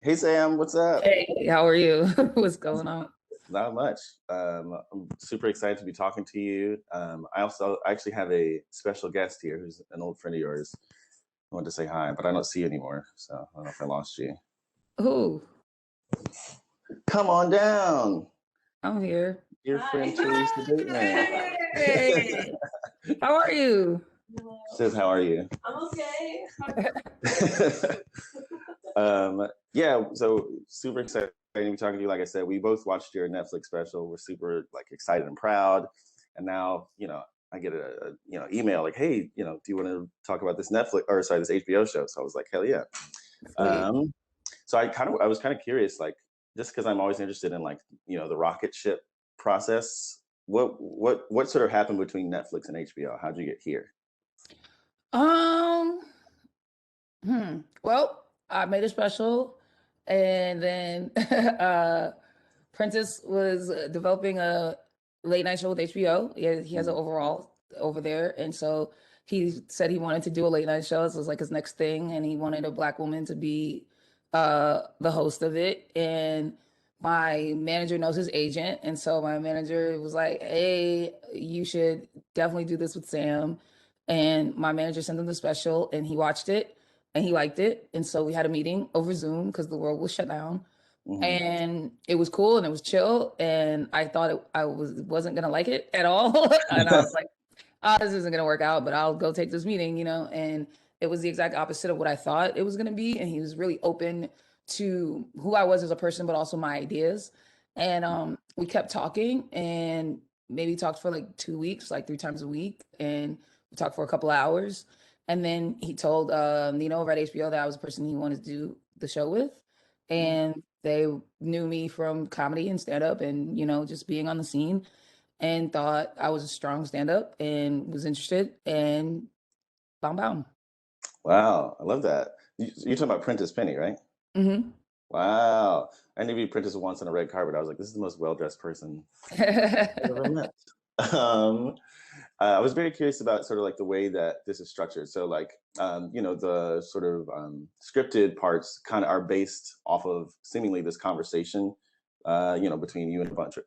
Hey Sam, what's up? Hey, how are you? What's going on? Not much. I'm super excited to be talking to you. I actually have a special guest here who's an old friend of yours. I wanted to say hi, but I don't see you anymore, so I don't know if I lost you. Who? Come on down, I'm here. dear friend Teresa Bateman. Hey, how are you? Says, how are you? I'm okay. Yeah, so super excited to be talking to you. Like I said, we both watched your Netflix special. We're super like excited and proud. And now, I get a email like, hey, do you want to talk about this Netflix or sorry, this HBO show? So I was like, hell yeah. Sweet. Um, so I was kind of curious, like, just because I'm always interested in like, the rocket ship process. What sort of happened between Netflix and HBO? How'd you get here? Um, Well, I made a special, and then Prentice was developing a late night show with HBO. He has an Mhm. overall over there, and so he said he wanted to do a late night show. So it was like his next thing, and he wanted a black woman to be the host of it. And my manager knows his agent, and so my manager was like, "Hey, you should definitely do this with Sam." And my manager sent him the special, and he watched it and he liked it. And so we had a meeting over Zoom because the world was shut down. Mhm. And it was cool and it was chill. And I thought I wasn't gonna like it at all. And I was like, oh, this isn't gonna work out, but I'll go take this meeting. And it was the exact opposite of what I thought it was gonna be. And he was really open to who I was as a person, but also my ideas. And we kept talking and maybe talked for like 2 weeks, like 3 times a week. And we talked for a couple of hours. And then he told Nino over at HBO that I was the person he wanted to do the show with. And they knew me from comedy and stand up and, just being on the scene and thought I was a strong stand up and was interested and bam bam. Wow, I love that. You're talking about Prentice Penny, right? Hmm. Wow. I interviewed Prentice once on a red carpet. I was like, this is the most well-dressed person I've ever met. Um, I was very curious about sort of like the way that this is structured. So like, the sort of scripted parts kind of are based off of seemingly this conversation, between you and a bunch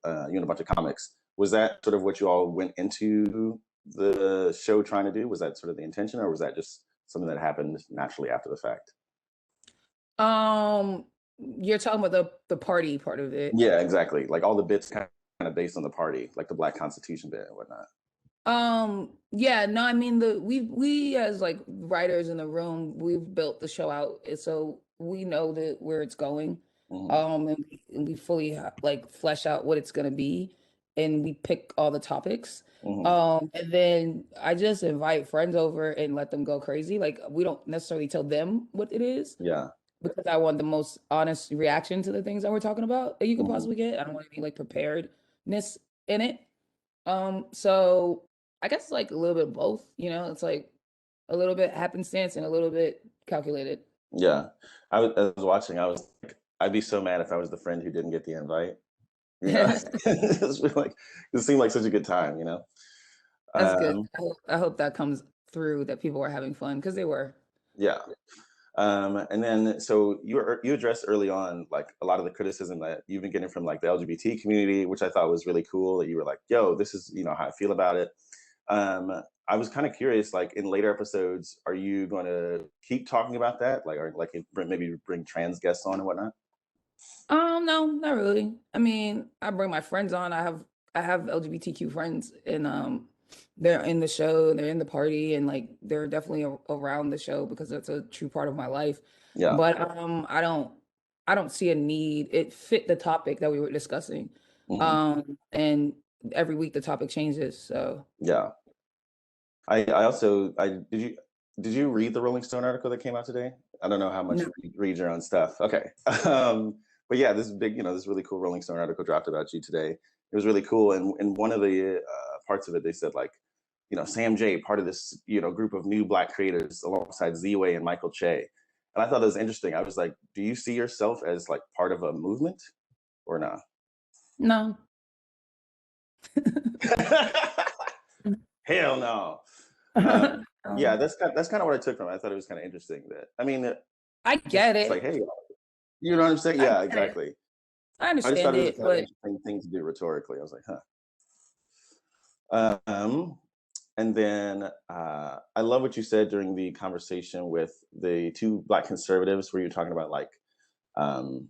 of comics. Was that sort of what you all went into the show trying to do? Was that sort of the intention, or was that just something that happened naturally after the fact? um, you're talking about the party part of it. Yeah, exactly. Like all the bits kind of based on the party, like the Black Constitution bit and whatnot. Yeah, no, I mean we as like writers in the room, we've built the show out, and so we know that where it's going. Hmm. And we fully like flesh out what it's gonna be, and we pick all the topics. Hmm. And then I just invite friends over and let them go crazy. Like we don't necessarily tell them what it is Yeah. because I want the most honest reaction to the things that we're talking about that you could Hmm. possibly get. I don't want any like preparedness in it. So I guess like a little bit of both, it's like a little bit happenstance and a little bit calculated. Yeah. I was watching. I was like, I'd be so mad if I was the friend who didn't get the invite. You know, That's it's been like it seemed like such a good time. good. Um, I hope that comes through that people were having fun because they were. yeah. And then so you addressed early on like a lot of the criticism that you've been getting from like the LGBT community, which I thought was really cool. That you were like, "Yo, this is how I feel about it." I was kind of curious, like in later episodes, are you going to keep talking about that, like, or like maybe bring trans guests on and whatnot? No, not really. I mean, I bring my friends on. I have LGBTQ friends and they're in the show, they're in the party and like they're definitely around the show because that's a true part of my life. Yeah. But I don't see a need. It fit the topic that we were discussing. Hmm. And every week the topic changes. So Yeah. I also I did you read the Rolling Stone article that came out today? I don't know how much no. you read your own stuff. Okay. But yeah, this really cool Rolling Stone article dropped about you today. It was really cool, and one of the parts of it, they said like, Sam J, part of this, group of new Black creators alongside Z-Way and Michael Che, and I thought that was interesting. I was like, do you see yourself as like part of a movement or not? No. Hell no. Yeah, Um, that's kind of what I took from it. I thought it was kind of interesting that I mean, I get it's like, it. hey, You know what I'm saying? I Yeah, get it. exactly. I I just thought understand it was a it, kind of but interesting thing to do rhetorically. I was like, huh. And then I love what you said during the conversation with the two Black conservatives, where you're talking about like, um,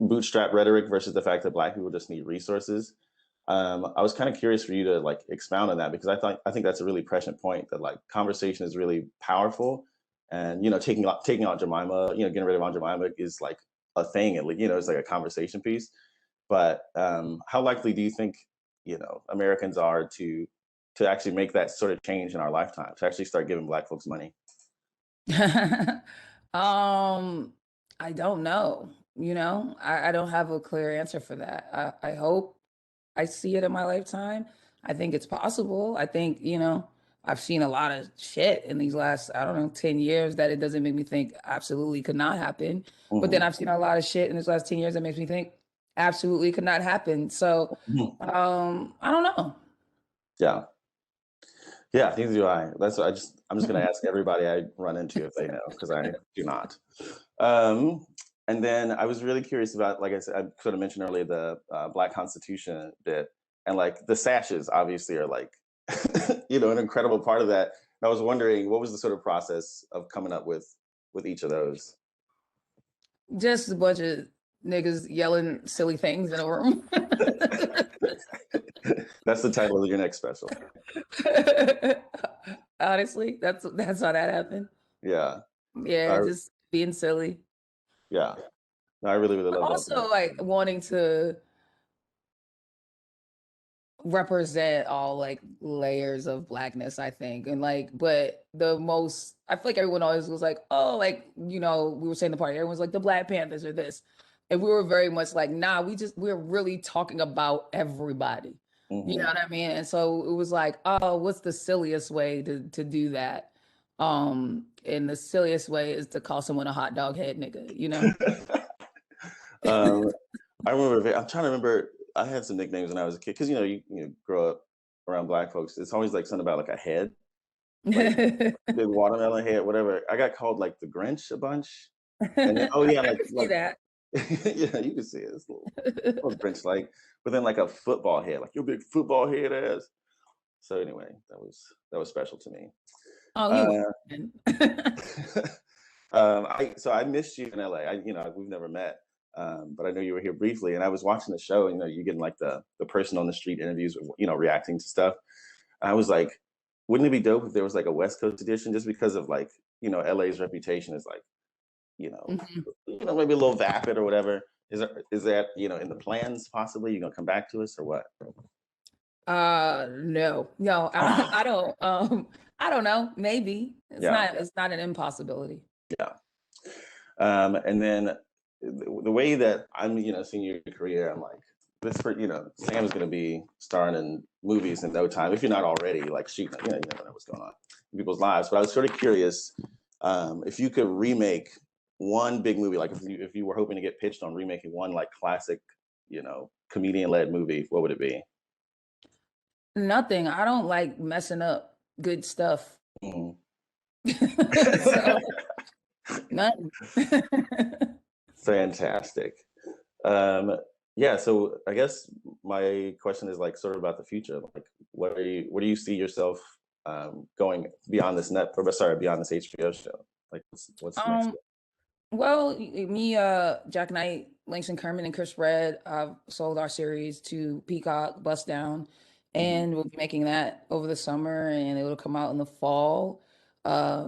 bootstrap rhetoric versus the fact that Black people just need resources. I was kind of curious for you to like expound on that, because I think that's a really prescient point, that like conversation is really powerful, and taking out Jemima, getting rid of Aunt Jemima is like a thing, and it's like a conversation piece. But how likely do you think Americans are to actually make that sort of change in our lifetime, to actually start giving Black folks money? um, I don't know. I don't have a clear answer for that. I hope I see it in my lifetime. I think it's possible. I think, I've seen a lot of shit in these last, I don't know, 10 years that it doesn't make me think absolutely could not happen. But then Hmm. I've seen a lot of shit in these last 10 years that makes me think absolutely could not happen. So, I don't know. Yeah. Yeah, neither do I. That's what I'm just gonna ask everybody I run into if they know, because I do not. Um, and then I was really curious about, like I said, I sort of mentioned earlier, the Black Constitution bit, and like the sashes obviously are like, an incredible part of that. And I was wondering, what was the sort of process of coming up with each of those? Just a bunch of niggas yelling silly things in a room. That's the title of your next special. Honestly, that's how that happened. Yeah. Yeah, I, just being silly. yeah. No, I really, really But love that bit. also like wanting to represent all like layers of blackness, I think. And like, but the most I feel like everyone always was like, oh, like, we were saying the party, everyone's like the Black Panthers or this. And we were very much like, nah, we're really talking about everybody. You know Hmm. what I mean? And so it was like, oh, what's the silliest way to do that? And the silliest way is to call someone a hot dog head nigga. um, I remember. I'm trying to remember. I had some nicknames when I was a kid, because you grow up around Black folks. It's always like something about like a head, like big watermelon head, whatever. I got called like the Grinch a bunch, and then, oh yeah, I like can see that. yeah, you can see it. It's a little Grinch like, but then like a football head, like your big football head ass. So anyway, that was special to me. Oh, you Uh, win. I missed you in LA. We've never met, but I know you were here briefly, and I was watching the show. You getting like the person on the street interviews, reacting to stuff. I was like, wouldn't it be dope if there was like a West Coast edition, just because of like LA's reputation is like you know Mhm. maybe a little vapid or whatever. Is that in the plans possibly? You gonna come back to us or what? No, no, I Ah, don't, I don't know. Maybe yeah, it's not an impossibility. yeah. And then the way that I'm, seeing your career, I'm like, Sam's going to be starring in movies in no time, if you're not already like shooting. You never know what's going on in people's lives. But I was sort of curious, if you could remake one big movie, like if you were hoping to get pitched on remaking one like classic, comedian-led movie, what would it be? Nothing. I don't like messing up good stuff. Mhm. So nothing. Fantastic. Um, yeah, so I guess my question is like sort of about the future. Like, where do you see yourself going beyond this beyond this HBO show? Like, what's next? Um, well, me, Jack Knight, Langston Kerman, and Chris Red, I've sold our series to Peacock, Bust Down, Mhm. and we'll be making that over the summer, and it'll come out in the fall.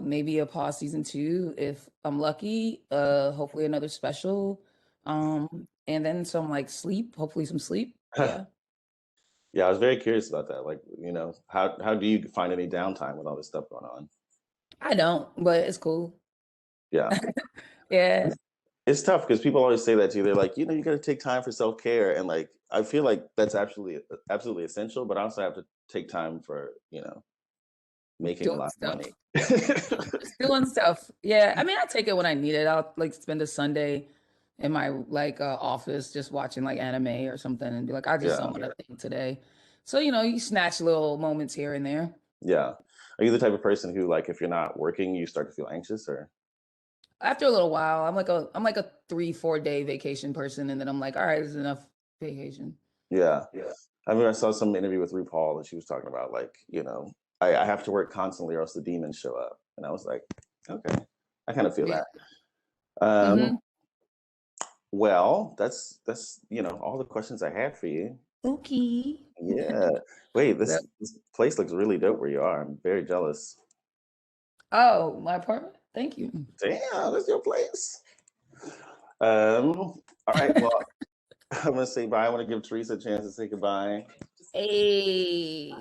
Maybe a pause season two if I'm lucky. Hopefully another special. And then some like sleep, hopefully some sleep. Yeah. Yeah, I was very curious about that. Like, how do you find any downtime with all this stuff going on? I don't, but it's cool. Yeah, Yeah. it's tough because people always say that to you. They're like, you got to take time for self care, and like, I feel like that's absolutely essential. But I also have to take time for making a Doing lot of stuff. money. Just doing stuff. Yeah. I mean, I take it when I need it. I'll like spend a Sunday in my like office just watching like anime or something and be like, I just Yeah. don't want to think today. So, you snatch little moments here and there. Yeah. Are you the type of person who, like, if you're not working, you start to feel anxious, or? After a little while, I'm like a 3-4 day vacation person, and then I'm like, all right, this is enough vacation. Yeah. I mean, I saw some interview with RuPaul, and she was talking about like, I have to work constantly, or else the demons show up, and I was like, okay, I kind of feel Yeah. that. Um, Hmm. well, that's all the questions I had for you. Okay. Yeah. Wait, So, this place looks really dope where you are. I'm very jealous. oh, my apartment. Thank you. Damn, that's your place. All right. Well, I'm gonna say bye. I want to give Teresa a chance to say goodbye. Hey.